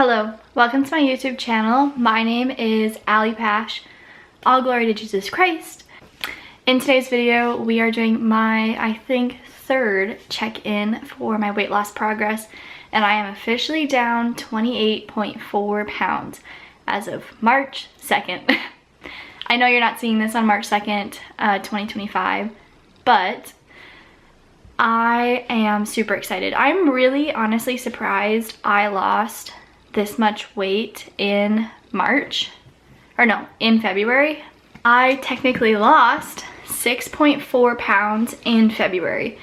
Hello, welcome to my YouTube channel. My name is Allie. All glory to Jesus Christ. In today's video, we are doing my, I think, third check-in for my weight loss progress, and I am officially down 28.4 pounds as of March 2nd. I know you're not seeing this on March 2nd, 2025, but I am super excited. I'm really honestly surprised I lost this much weight in in February. I technically lost 6.4 pounds in February.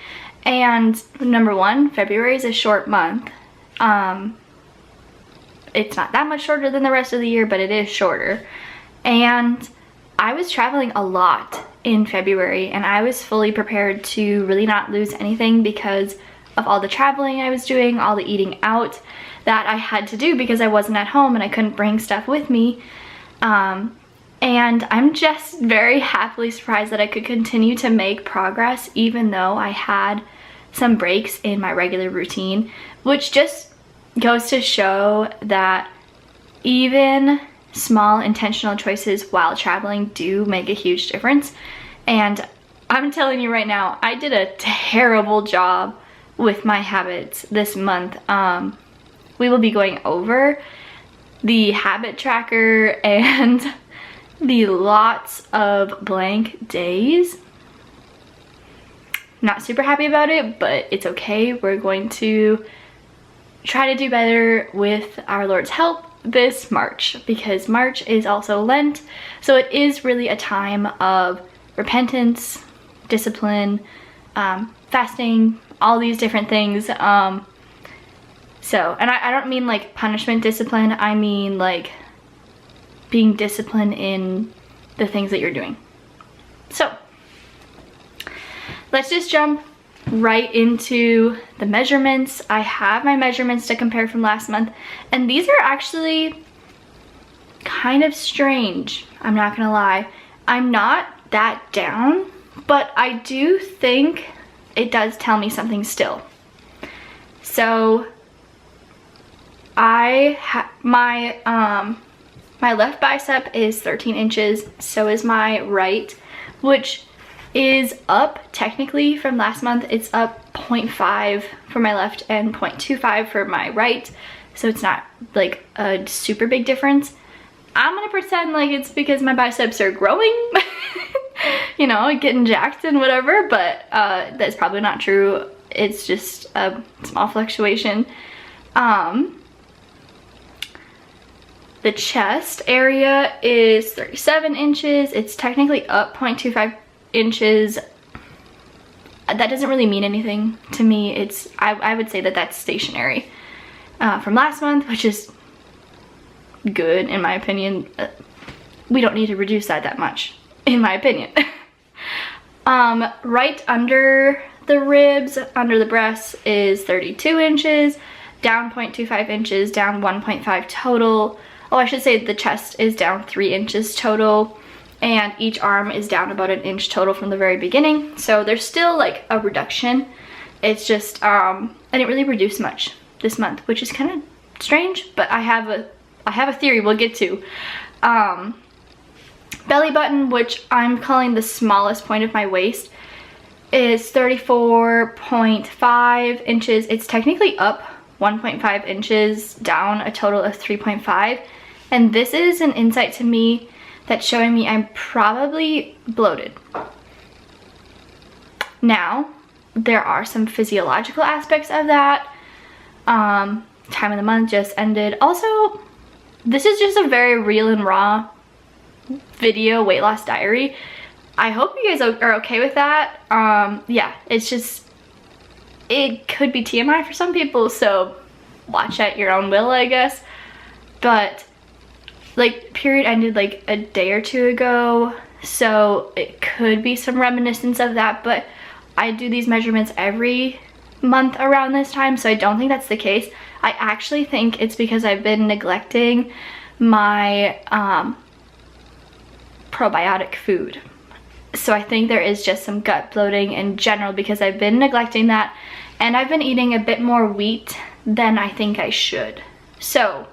And number one, February is a short month. It's not that much shorter than the rest of the year, but it is shorter. And I was traveling a lot in February, and I was fully prepared to really not lose anything because of all the traveling I was doing, all the eating out that I had to do because I wasn't at home and I couldn't bring stuff with me. And I'm just very happily surprised that I could continue to make progress even though I had some breaks in my regular routine, which just goes to show that even small intentional choices while traveling do make a huge difference. And I'm telling you right now, I did a terrible job with my habits this month. We will be going over the habit tracker and the lots of blank days. Not super happy about it, but it's okay. We're going to try to do better with our Lord's help this March, because March is also Lent, so it is really a time of repentance, discipline, fasting, all these different things. And I don't mean like punishment discipline, I mean like being disciplined in the things that you're doing. So let's just jump right into the measurements. I have my measurements to compare from last month, and these are actually kind of strange, I'm not gonna lie. I'm not that down, but I do think it does tell me something still. So my left bicep is 13 inches, so is my right, which is up technically from last month. It's up 0.5 for my left and 0.25 for my right, so it's not like a super big difference. I'm gonna pretend like it's because my biceps are growing, you know, getting jacked and whatever, but that's probably not true. It's just a small fluctuation. The chest area is 37 inches. It's technically up 0.25 inches. That doesn't really mean anything to me. I would say that that's stationary from last month, which is good in my opinion. We don't need to reduce that much, in my opinion. Right under the ribs, under the breasts, is 32 inches, down 0.25 inches, down 1.5 total. Oh, I should say the chest is down 3 inches total, and each arm is down about 1 inch total from the very beginning. So there's still like a reduction. It's just, I didn't really reduce much this month, which is kind of strange, but I have a theory we'll get to. Belly button, which I'm calling the smallest point of my waist, is 34.5 inches. It's technically up 1.5 inches, down a total of 3.5. And this is an insight to me that's showing me I'm probably bloated. Now, there are some physiological aspects of that. Time of the month just ended. Also, this is just a very real and raw video weight loss diary. I hope you guys are okay with that. Yeah, it's just, it could be TMI for some people, so watch at your own will, I guess. But like, period ended like a day or two ago, so it could be some reminiscence of that, but I do these measurements every month around this time, so I don't think that's the case. I actually think it's because I've been neglecting my probiotic food. So I think there is just some gut bloating in general because I've been neglecting that, and I've been eating a bit more wheat than I think I should. So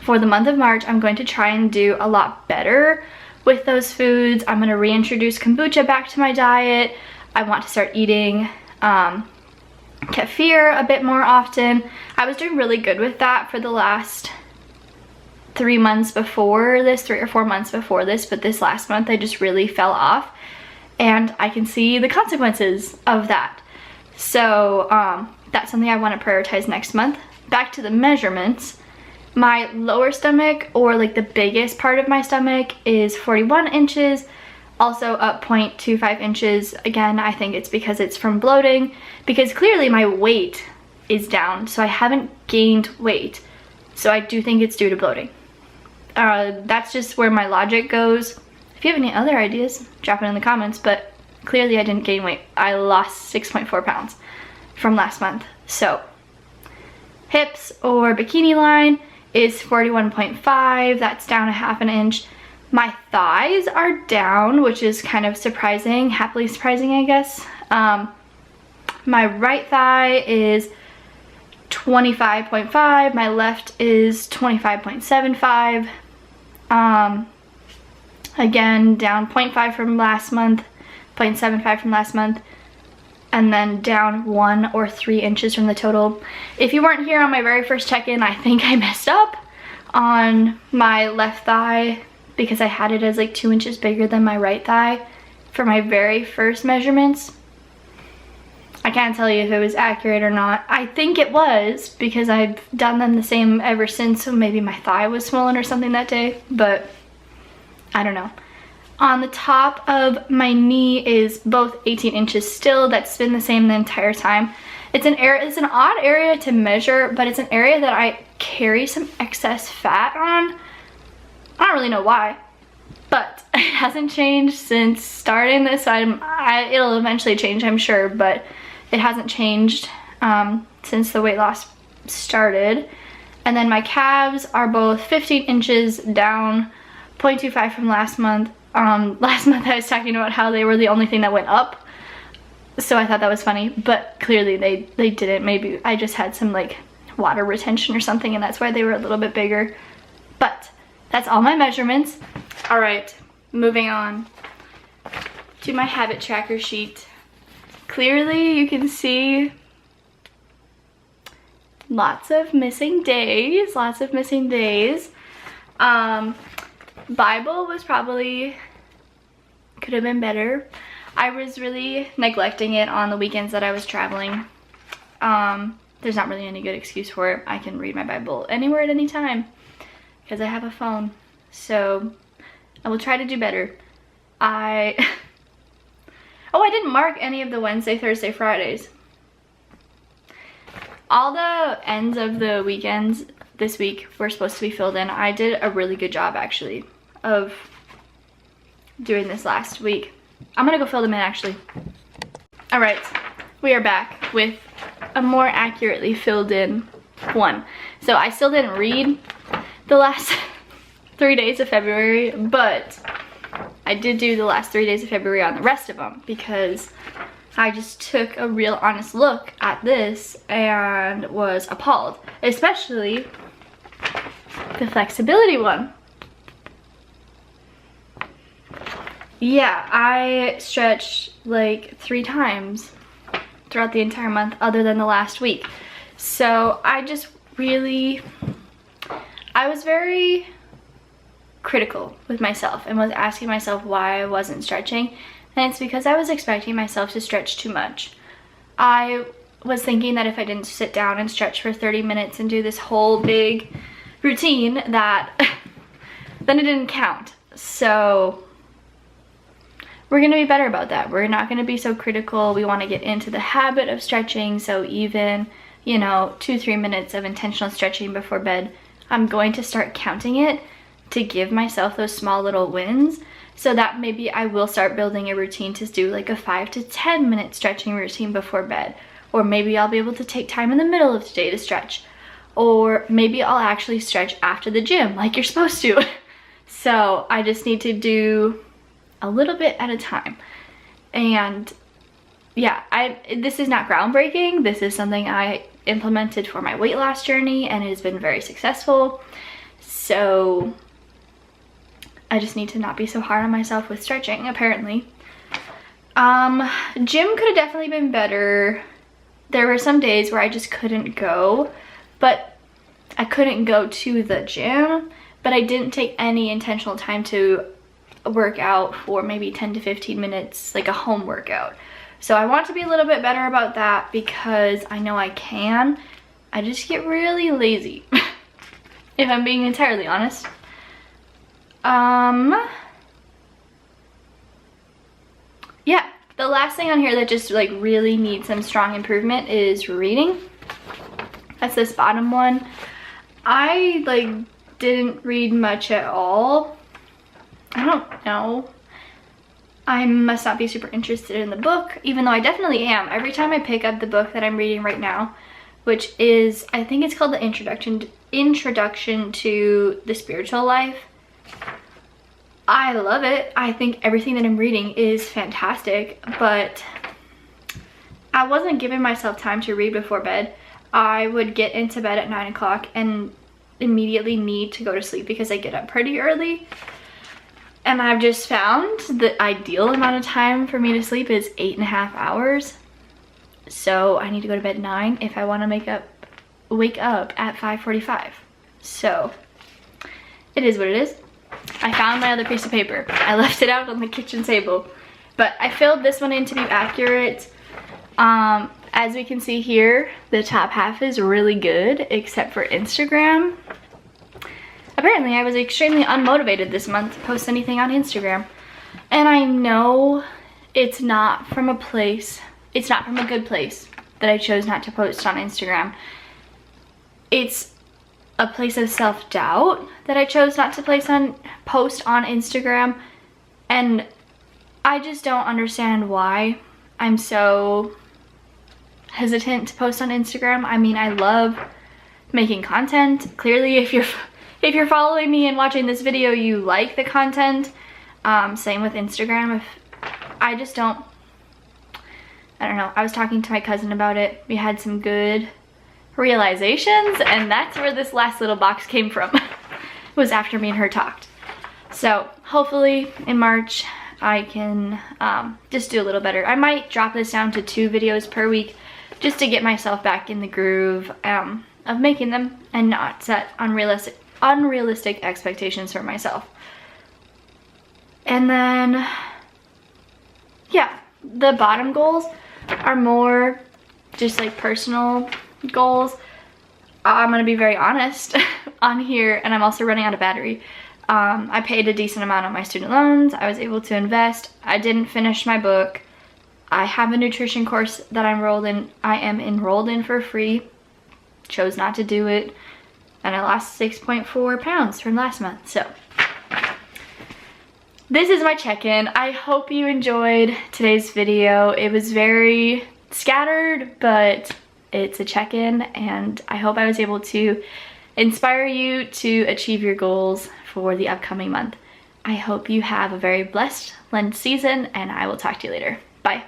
for the month of March, I'm going to try and do a lot better with those foods. I'm going to reintroduce kombucha back to my diet. I want to start eating kefir a bit more often. I was doing really good with that for the last 3 months before this, 3 or 4 months before this, but this last month I just really fell off, and I can see the consequences of that. So that's something I want to prioritize next month. Back to the measurements. My lower stomach, or like the biggest part of my stomach, is 41 inches, also up 0.25 inches. Again, I think it's because it's from bloating, because clearly my weight is down, so I haven't gained weight. So I do think it's due to bloating. That's just where my logic goes. If you have any other ideas, drop it in the comments, but clearly I didn't gain weight. I lost 6.4 pounds from last month. So hips or bikini line is 41.5, that's down 1/2 inch. My thighs are down, which is kind of surprising, happily surprising, I guess. My right thigh is 25.5, my left is 25.75. Again, down 0.5 from last month, 0.75 from last month, and then down 1 or 3 inches from the total. If you weren't here on my very first check-in, I think I messed up on my left thigh because I had it as like 2 inches bigger than my right thigh for my very first measurements. I can't tell you if it was accurate or not. I think it was, because I've done them the same ever since, so maybe my thigh was swollen or something that day, but I don't know. On the top of my knee is both 18 inches still. That's been the same the entire time. It's an odd area to measure, but it's an area that I carry some excess fat on. I don't really know why, but it hasn't changed since starting this. It'll eventually change, I'm sure, but it hasn't changed since the weight loss started. And then my calves are both 15 inches down, 0.25 from last month. Last month I was talking about how they were the only thing that went up, so I thought that was funny, but clearly they didn't. Maybe I just had some like water retention or something, and that's why they were a little bit bigger. But that's all my measurements. All right, moving on to my habit tracker sheet. Clearly you can see lots of missing days, Bible was probably, could have been better. I was really neglecting it on the weekends that I was traveling. There's not really any good excuse for it. I can read my Bible anywhere at any time because I have a phone. So I will try to do better. I didn't mark any of the Wednesday, Thursday, Fridays. All the ends of the weekends this week were supposed to be filled in. I did a really good job actually of doing this last week. I'm gonna go fill them in actually. All right, we are back with a more accurately filled in one. So I still didn't read the last 3 days of February, but I did do the last 3 days of February on the rest of them because I just took a real honest look at this and was appalled, especially the flexibility one. Yeah, I stretched like 3 times throughout the entire month other than the last week. So I was very critical with myself and was asking myself why I wasn't stretching, and it's because I was expecting myself to stretch too much. I was thinking that if I didn't sit down and stretch for 30 minutes and do this whole big routine that then it didn't count. So we're gonna be better about that. We're not gonna be so critical. We wanna get into the habit of stretching, so even, you know, 2-3 minutes of intentional stretching before bed, I'm going to start counting it to give myself those small little wins, so that maybe I will start building a routine to do like a 5 to 10 minute stretching routine before bed. Or maybe I'll be able to take time in the middle of the day to stretch. Or maybe I'll actually stretch after the gym like you're supposed to. So I just need to do a little bit at a time. And yeah, this is not groundbreaking. This is something I implemented for my weight loss journey and it has been very successful. So I just need to not be so hard on myself with stretching, apparently. Gym could have definitely been better. There were some days where I just couldn't go, but I couldn't go to the gym, but I didn't take any intentional time to work out for maybe 10 to 15 minutes, like a home workout. So I want to be a little bit better about that because I know I can. I just get really lazy, if I'm being entirely honest. Yeah, the last thing on here that just like really needs some strong improvement is reading. That's this bottom one. I like didn't read much at all. I don't know. I must not be super interested in the book, even though I definitely am. Every time I pick up the book that I'm reading right now, which is, I think it's called the Introduction to the Spiritual Life. I love it. I think everything that I'm reading is fantastic, but I wasn't giving myself time to read before bed. I would get into bed at 9 o'clock and immediately need to go to sleep because I get up pretty early. And I've just found the ideal amount of time for me to sleep is 8.5 hours. So I need to go to bed 9 if I want to wake up at 5:45. So it is what it is. I found my other piece of paper. I left it out on the kitchen table, but I filled this one in to be accurate. As we can see here, the top half is really good, except for Instagram. Apparently, I was extremely unmotivated this month to post anything on Instagram. And I know it's not from a good place that I chose not to post on Instagram. It's a place of self-doubt that I chose not to post on Instagram. And I just don't understand why I'm so hesitant to post on Instagram. I mean, I love making content. Clearly, if you're following me and watching this video, you like the content. Same with Instagram. I don't know. I was talking to my cousin about it. We had some good realizations, and that's where this last little box came from. Was after me and her talked. So hopefully in March I can just do a little better. I might drop this down to 2 videos per week just to get myself back in the groove of making them and not set unrealistic expectations for myself. And then, yeah, the bottom goals are more just like personal goals. I'm gonna be very honest on here, and I'm also running out of battery. I paid a decent amount on my student loans. I was able to invest. I didn't finish my book. I have a nutrition course that I am enrolled in for free. Chose not to do it. And I lost 6.4 pounds from last month. So this is my check-in. I hope you enjoyed today's video. It was very scattered, but it's a check-in, and I hope I was able to inspire you to achieve your goals for the upcoming month. I hope you have a very blessed Lent season, and I will talk to you later. Bye.